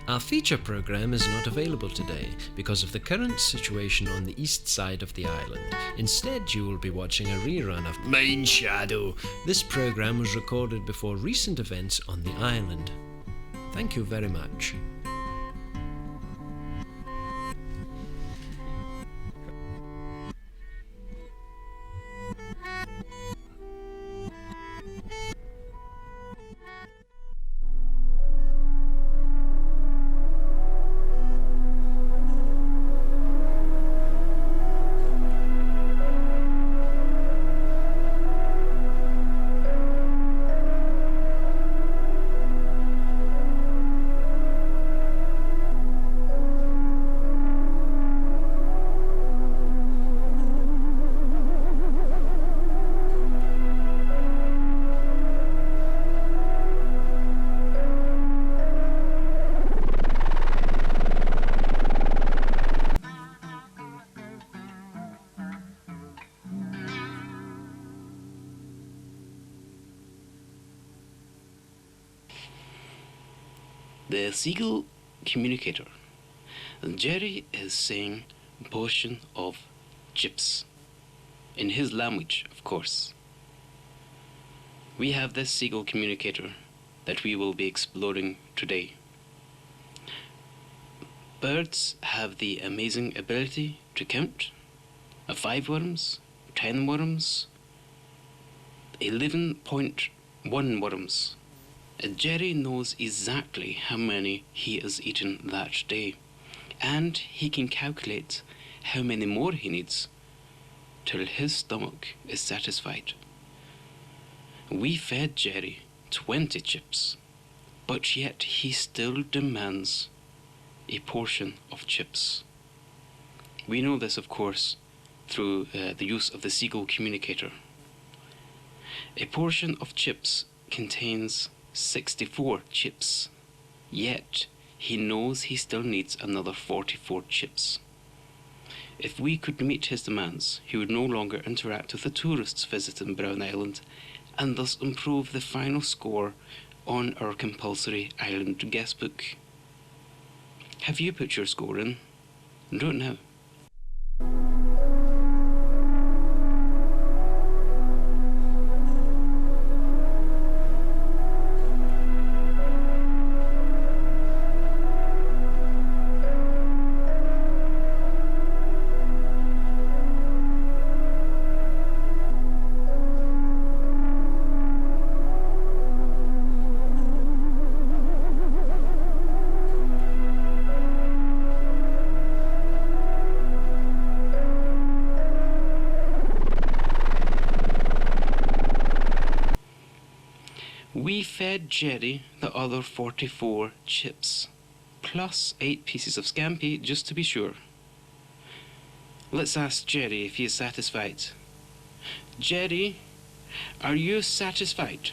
Our feature program is not available today because of the current situation on the east side of the island. Instead, you will be watching a rerun of Main Shadow. This program was recorded before recent events on the island. Thank you very much. The seagull communicator. Jerry is saying a portion of chips. In his language, of course. We have this seagull communicator that we will be exploring today. Birds have the amazing ability to count 5 worms, 10 worms, 11.1 worms. Jerry knows exactly how many he has eaten that day, and he can calculate how many more he needs till his stomach is satisfied. We fed Jerry 20 chips, but yet he still demands a portion of chips. We know this, of course, through the use of the seagull communicator. A portion of chips contains 64 chips, yet he knows he still needs another 44 chips. If we could meet his demands, he would no longer interact with the tourists visiting Brown Island and thus improve the final score on our compulsory island guest book. Have you put your score in? Do it now. We fed Jerry the other 44 chips, plus 8 pieces of scampi just to be sure. Let's ask Jerry if he is satisfied. Jerry, are you satisfied?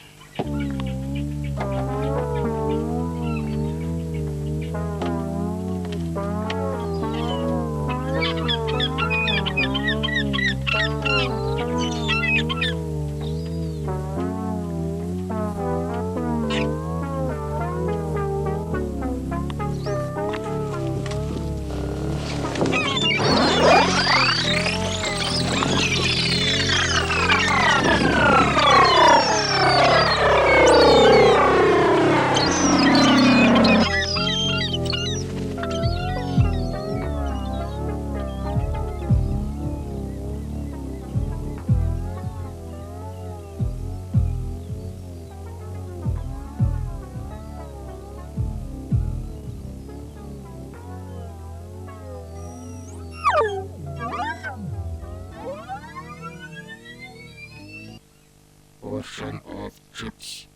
Portion of chips.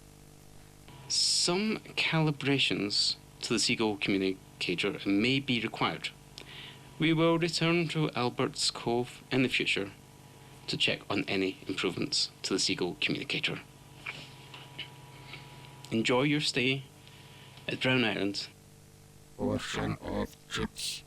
Some calibrations to the seagull communicator may be required. We will return to Albert's Cove in the future to check on any improvements to the seagull communicator. Enjoy your stay at Brown Island. Portion of chips.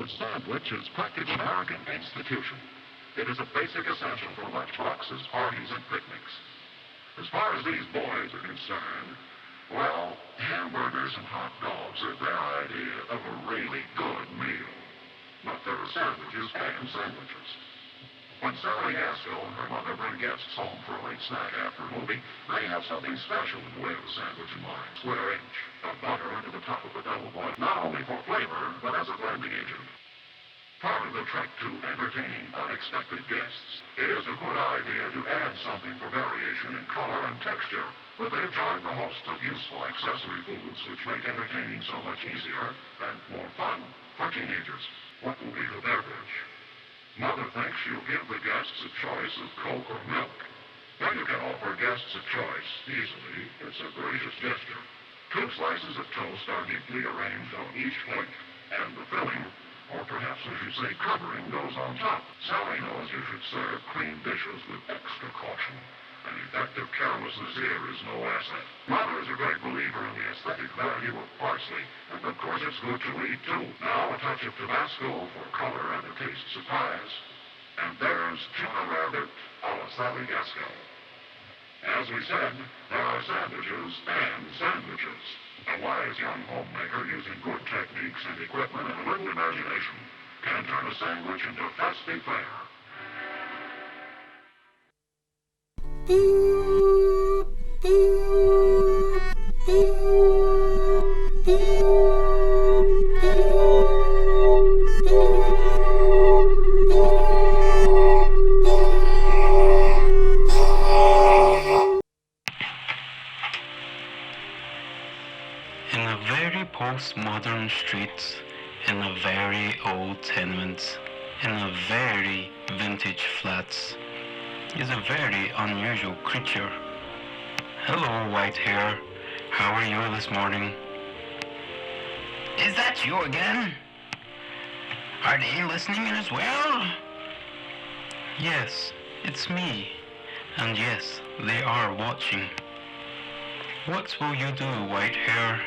The sandwich is practically an American institution. It is a basic essential for lunchboxes, parties, and picnics. As far as these boys are concerned, well, hamburgers and hot dogs are their idea of a really good meal. But there are sandwiches and sandwiches. When Sally Gaskell and her mother bring guests home for a late snack after a movie, they have something special in the way of a sandwich in mind. Square inch of butter under the top of a double boiled, not only for flavor, but as a blending agent. Part of the trick to entertaining unexpected guests, it is a good idea to add something for variation in color and texture, but they've joined the host of useful accessory foods which make entertaining so much easier and more fun for teenagers. What will be the beverage? Mother thinks she'll give the guests a choice of Coke or milk. When you can offer guests a choice easily, it's a gracious gesture. 2 slices of toast are neatly arranged on each plate, and the filling, or perhaps I should say covering, goes on top. Sally knows you should serve clean dishes with extra caution. An effective carelessness here is no asset. Mother is a great believer in the aesthetic value of parsley, and of course it's good to eat too. Now a touch of Tabasco for color and a taste surprise. And there's tuna rabbit a la Sally Gaskell. As we said, there are sandwiches and sandwiches. A wise young homemaker using good techniques and equipment and a little imagination can turn a sandwich into festive fare. In a very postmodern street, in a very old tenement, in a very vintage flats, is a very unusual creature. Hello, white hair. How are you this morning? Is that you again? Are they listening in as well? Yes, it's me. And yes, they are watching. What will you do, white hair?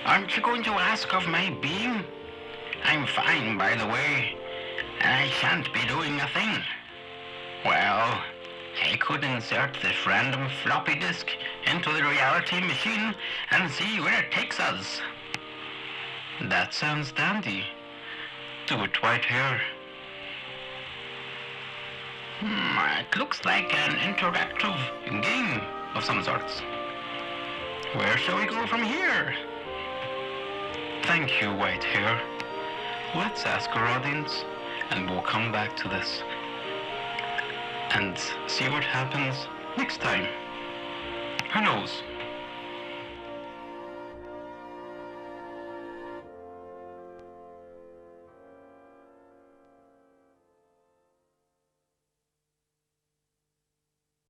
Aren't you going to ask of my being? I'm fine, by the way, and I shan't be doing a thing. Well, I could insert this random floppy disk into the reality machine and see where it takes us. That sounds dandy. Do it, white hair. It looks like an interactive game of some sorts. Where shall we go from here? Thank you, white hair. Let's ask our audience, and we'll come back to this and see what happens next time. Who knows?